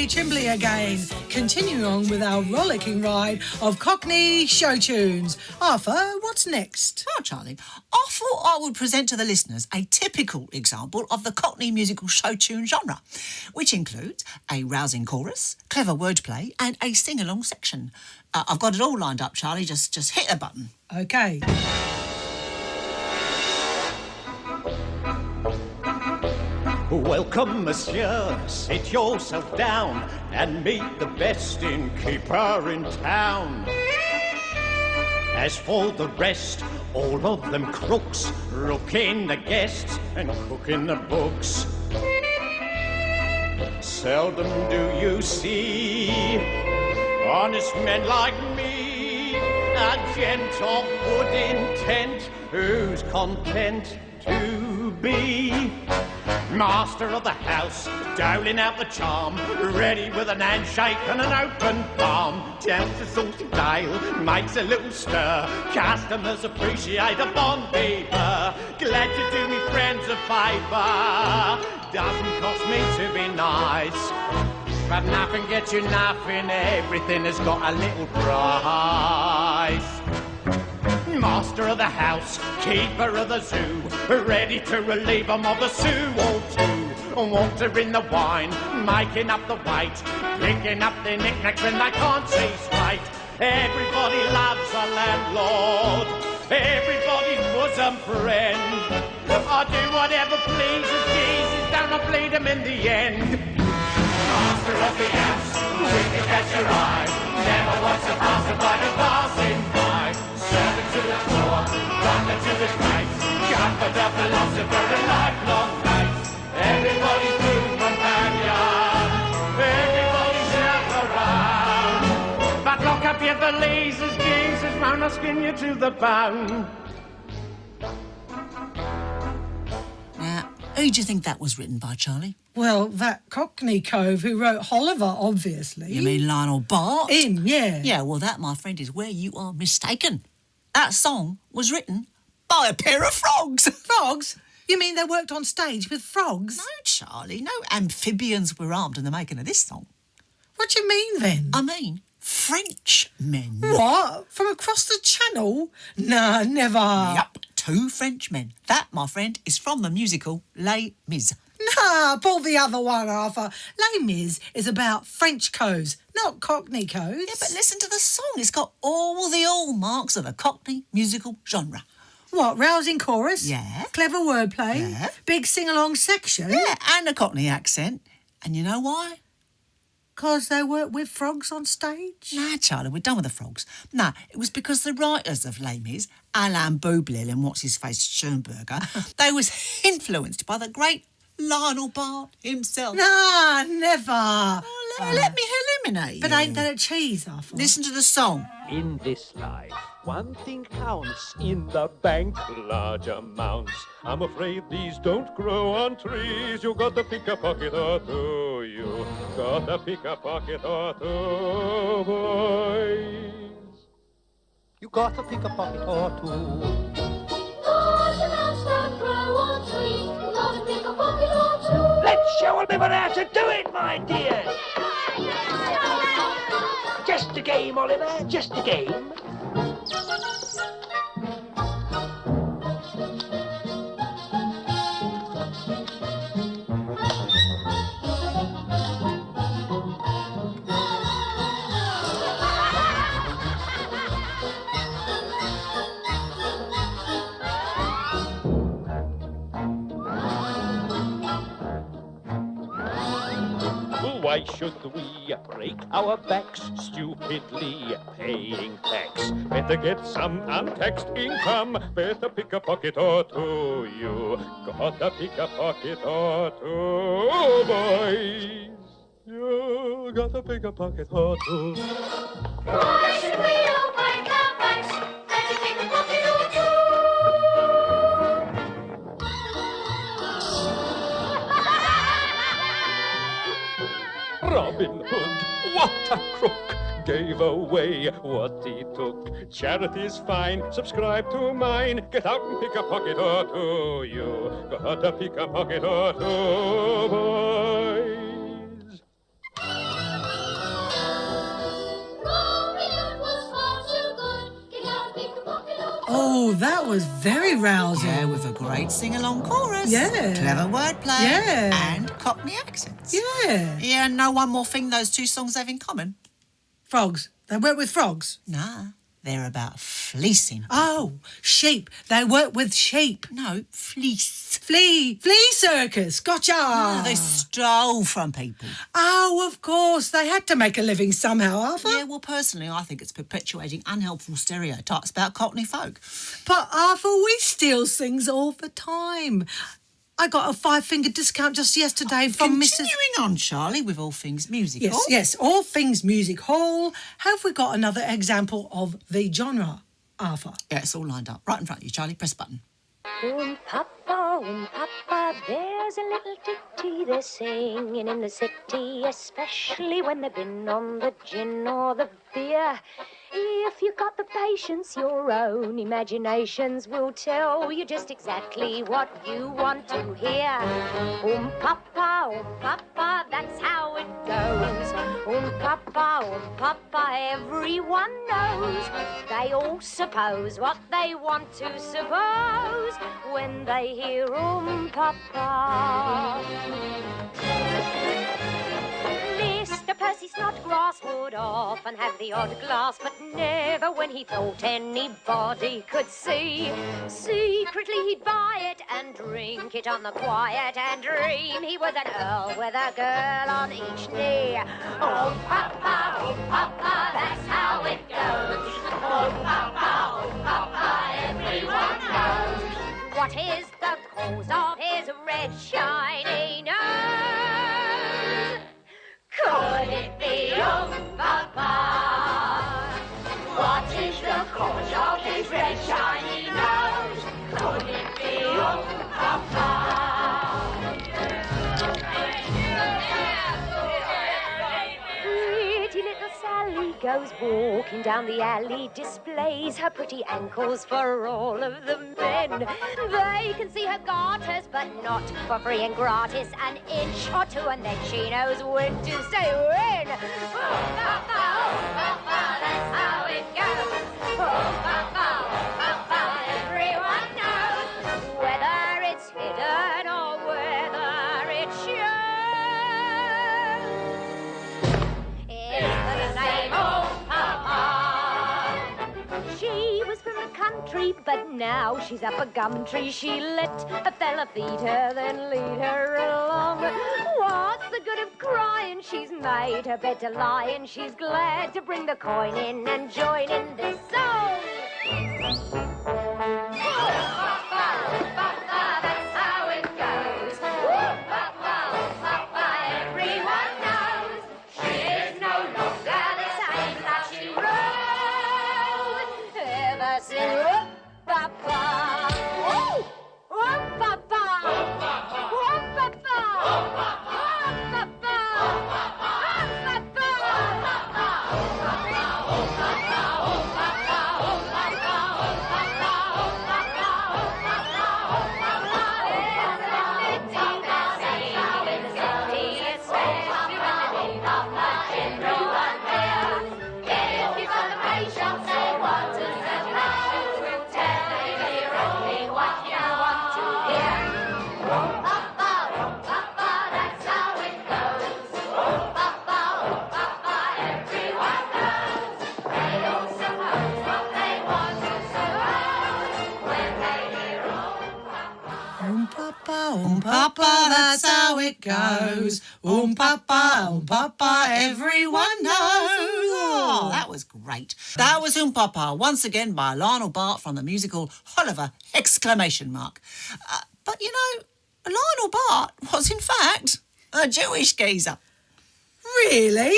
Charlie Chimbley again, continuing on with our rollicking ride of Cockney Showtunes. Arfur, what's next? Oh, Charlie, I thought I would present to the listeners a typical example of the Cockney musical showtune genre, which includes a rousing chorus, clever wordplay and a sing-along section. I've got it all lined up, Charlie. Just hit the button. OK. Welcome, monsieur, sit yourself down and meet the best innkeeper in town. As for the rest, all of them crooks, rooking the guests and cooking the books. Seldom do you see honest men like me, a gent of good intent, who's content to be master of the house, doling out the charm, ready with an handshake and an open palm. Down to salty Dale, makes a little stir, customers appreciate a bon vivant. Glad to do me friends a favour, doesn't cost me to be nice, but nothing gets you nothing, everything has got a little price. Master of the house, keeper of the zoo, ready to relieve them of the Sioux all too. Water in the wine, making up the weight, picking up their knickknacks when they can't see straight. Everybody loves a landlord, everybody's bosom friend. I do whatever pleases Jesus, don't I bleed him in the end. Master of the house, wicked as your eye, never wants a passerby to passing by. Servant to the poor, butler to the great, comfort of philosopher and lifelong mate. Everybody's true companion, everybody's around. But lock up your valises, Jesus, won't I skin you to the bone. Now, who do you think that was written by, Charlie? Well, that Cockney cove who wrote Oliver, obviously. You mean Lionel Bart? Him, yeah. Yeah, well, that, my friend, is where you are mistaken. That song was written by a pair of frogs. Frogs? You mean they worked on stage with frogs? No, Charlie, no amphibians were armed in the making of this song. What do you mean, then? I mean Frenchmen. What? From across the channel? Nah, never. Yup, 2 Frenchmen. That, my friend, is from the musical Les Mis. Nah, pull the other one, Arthur. Les Mis is about French coves, not Cockney coves. Yeah, but listen to the song. It's got all the hallmarks of a Cockney musical genre. What, rousing chorus? Yeah. Clever wordplay? Yeah. Big sing-along section? Yeah, and a Cockney accent. And you know why? 'Cause they work with frogs on stage? Nah, Charlie, we're done with the frogs. Nah, it was because the writers of Les Mis, Alain Boublil and what's-his-face Schoenberger, they was influenced by the great Lionel Bart himself. Nah, never. Oh, let me eliminate you. But ain't that a cheese, Arthur? Listen to the song. In this life, one thing counts in the bank, large amounts. I'm afraid these don't grow on trees. You gotta pick a pocket or two. You gotta pick a pocket or two, boys. You gotta pick a pocket or two. Large amounts don't grow on trees. You gotta pick a pocket or two. Let's show everyone how to do it, my dears. Just a game, Oliver, just a game. Why should we break our backs stupidly paying tax? Better get some untaxed income. Better pick a pocket or two. You gotta pick a pocket or two, boys. You gotta pick a pocket or two. Why should we all break our backs? Better pick a pocket or two. Robin Hood, what a crook, gave away what he took. Charity's fine, subscribe to mine. Get out and pick a pocket or two. You gotta pick a pocket or two, boys. Oh, that was very rousing. Yeah, with a great sing-along chorus. Yeah. Clever wordplay. Yeah. And Cockney accents. Yeah. Yeah, and no one more thing those two songs have in common. Frogs. They work with frogs. Nah, they're about fleecing. Oh, sheep. They work with sheep. No, fleece. Flea circus. Gotcha. No, they stole from people. Oh, of course. They had to make a living somehow, Arthur. Yeah, well, personally, I think it's perpetuating unhelpful stereotypes about Cockney folk. But Arthur, we steal things all the time. I got a 5-finger discount just yesterday from Mrs. Continuing on, Charlie, with All Things Musical. Yes, all things music hall. Have we got another example of the genre, Arthur? Yeah, it's all lined up. Right in front of you, Charlie. Press the button. Papa, there's a little ditty they're singing in the city, especially when they've been on the gin or the beer. If you've got the patience, your own imaginations will tell you just exactly what you want to hear. Papa, that's how it goes. Papa, everyone knows. They all suppose what they want to suppose when they hear Papa. Mr. Percy Snodgrass would often have the odd glass, but never when he thought anybody could see. Secretly he'd buy it and drink it on the quiet and dream he was an earl with a girl on each knee. Papa, that's how it goes. Papa, everyone knows. What is the cause of his red shiny nose? Could it be Papa? What is the cause of his red shiny nose? Could it be Papa? Pretty little Sally goes walking down the alley, displays her pretty ankles for all of the men. They can see her garters, but not for free and gratis. An inch or two, and then she knows when to say when. Papa, that's how it goes. Papa, everyone knows. Whether it's hidden or whether it shows. It's the same old Papa. She was from the country, but now she's up a gum tree. She let a fella feed her, then lead her along. What's the good of crying? She's made her bed to lie in. She's glad to bring the coin in and join in this song. Papa, that's how it goes. Papa, everyone knows. She is no longer the same that she rose ever since Papa. Papa. Papa, that's how it goes. Papa, everyone knows. Oh, that was great. That was Papa, once again by Lionel Bart from the musical Oliver! But you know, Lionel Bart was in fact a Jewish geezer. Really?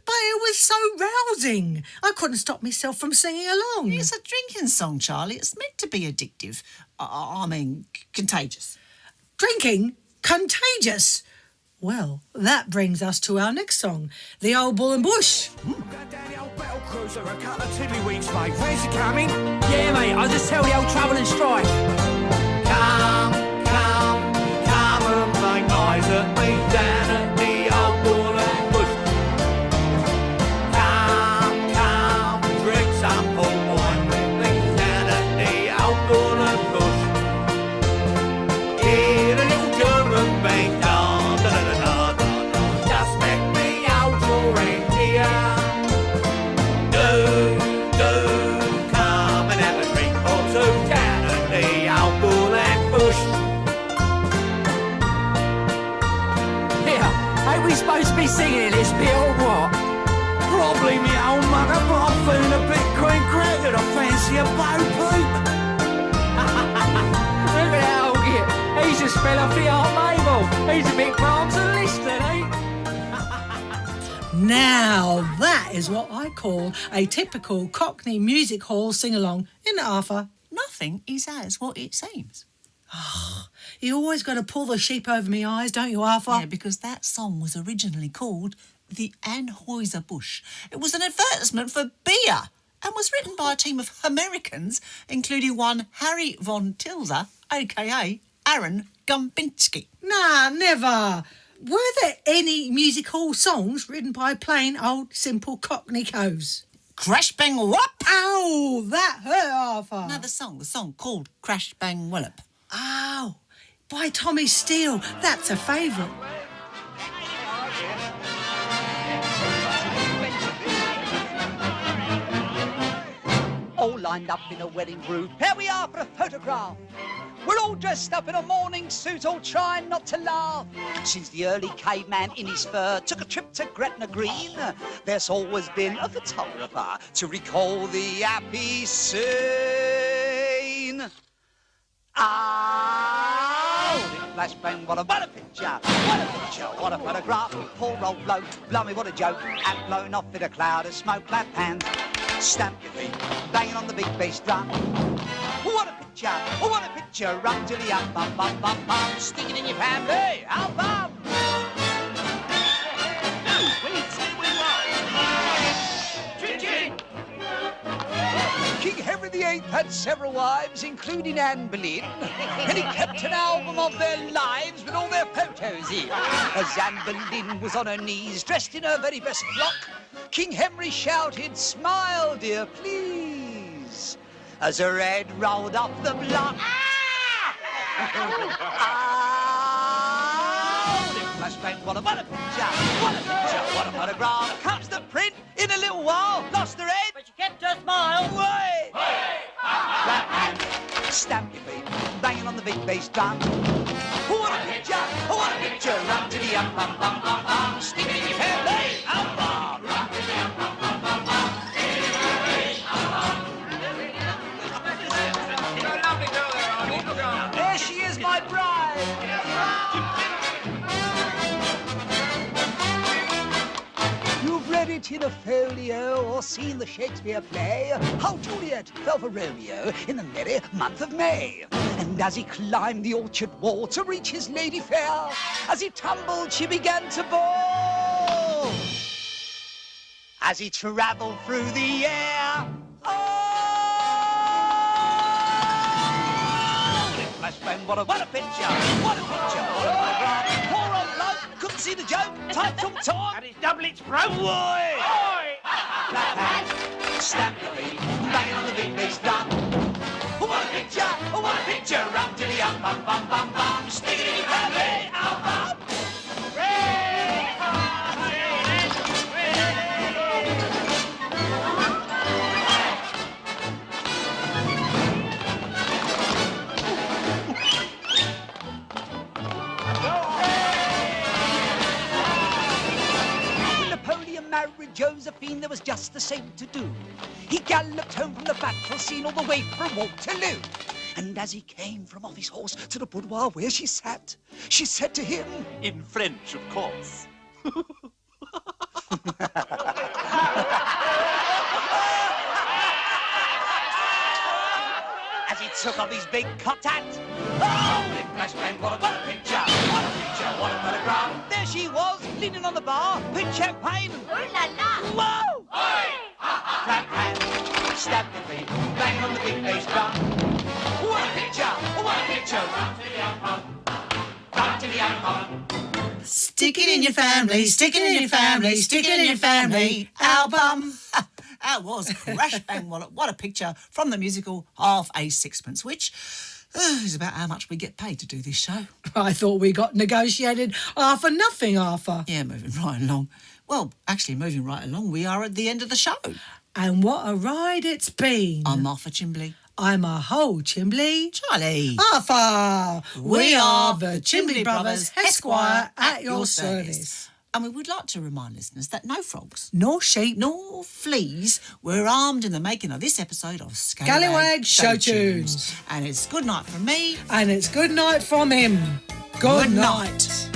But it was so rousing. I couldn't stop myself from singing along. It's a drinking song, Charlie. It's meant to be addictive. I mean, contagious. Drinking? Contagious? Well, that brings us to our next song, The Old Bull and Bush. Going down the old battle cruiser a couple of tiddlywinks, mate. Where's you coming? Yeah, mate, I'll just tell the old trouble and strife. Come and play eyes at me down at the old bull and bush. Come, drink some port wine with me down at the ain't we supposed to be singing this bit or what? Probably me old mother, but I'm feeling a bit green crackered. I fancy a Bo Peep. Look at that old git. He's a spell off the Aunt Mabel. He's a bit calm to listen, eh? Now, that is what I call a typical Cockney music hall sing-along, isn't it, Arthur? Nothing is as what it seems. You always got to pull the sheep over me eyes, don't you, Arthur? Yeah, because that song was originally called the Anheuser-Busch. It was an advertisement for beer and was written by a team of Americans, including one Harry von Tilzer, a.k.a. Aaron Gumbinski. Nah, never. Were there any music hall songs written by plain old simple Cockney coves? Crash Bang Wallop. Ow, that hurt, Arthur. No, the song called Crash Bang Wallop. Oh, by Tommy Steele. That's a favourite. All lined up in a wedding group. Here we are for a photograph. We're all dressed up in a morning suit, all trying not to laugh. Since the early caveman in his fur took a trip to Gretna Green, there's always been a photographer to recall the happy scene. Flashbang, what a picture, what a photograph. Poor old bloke, blimey, what a joke. And blown off in a cloud of smoke, clap hands, stamp your feet, banging on the big bass drum. What a picture, run till the bum, bum, bum, bum. Stick it in your family, album. King Henry VIII had several wives, including Anne Boleyn, and he kept an album of their lives with all their photos in. As Anne Boleyn was on her knees, dressed in her very best frock, King Henry shouted, "Smile, dear, please," as her head rolled off the block. Flashbang, what a picture, what a photograph. Comes the print in a little while, lost her head, but she kept her smile. Way! Clap hands, stamp your feet, banging on the big bass drum. What a picture, run to the bum, bum, bum, bum. Stick it in your family, album. Run to the bum, bum, bum, bum. There she is, my bride. You've read it in a folio or seen the Shakespeare play, how Juliet fell for Romeo in the merry month of May. And as he climbed the orchard wall to reach his lady fair, as he tumbled, she began to bawl. As he travelled through the air, flashbang, what a picture, what a photograph. Poor old bloke, couldn't see the joke, time took time. And his doublets broke. Oi! Clap hands, stamp your feet, banging on the big bass drum. What a picture, run to the bum, bum, bum, bum. Stick it in your family, album. Married Josephine, there was just the same to do. He galloped home from the battle scene all the way from Waterloo. And as he came from off his horse to the boudoir where she sat, she said to him, in French, of course, as he took off his big cocked hat. Oh, it flashbang, what a picture, what a photograph. There she was, leaning on the bar, with champagne. Ooh la la! Whoa! Clap hands, stamp your feet, bang on the big bass drum. What a picture, run to the album. Stick it in your family, stick it in your family, stick it in your family album. That was Crash Bang Wallop. What a picture from the musical Half a Sixpence, which is about how much we get paid to do this show. I thought we got negotiated for nothing, Arthur. Yeah, moving right along. Well, actually, moving right along, we are at the end of the show. And what a ride it's been. I'm Arfur Chimbley. I'm a whole Chimbley. Charlie. Arthur. We are the Chimbley Bruvvers, esquire, at your service. And we would like to remind listeners that no frogs, Nor sheep. nor fleas were harmed in the making of this episode of Scallywag Showtunes. And it's good night from me. And it's good night from him. Good night.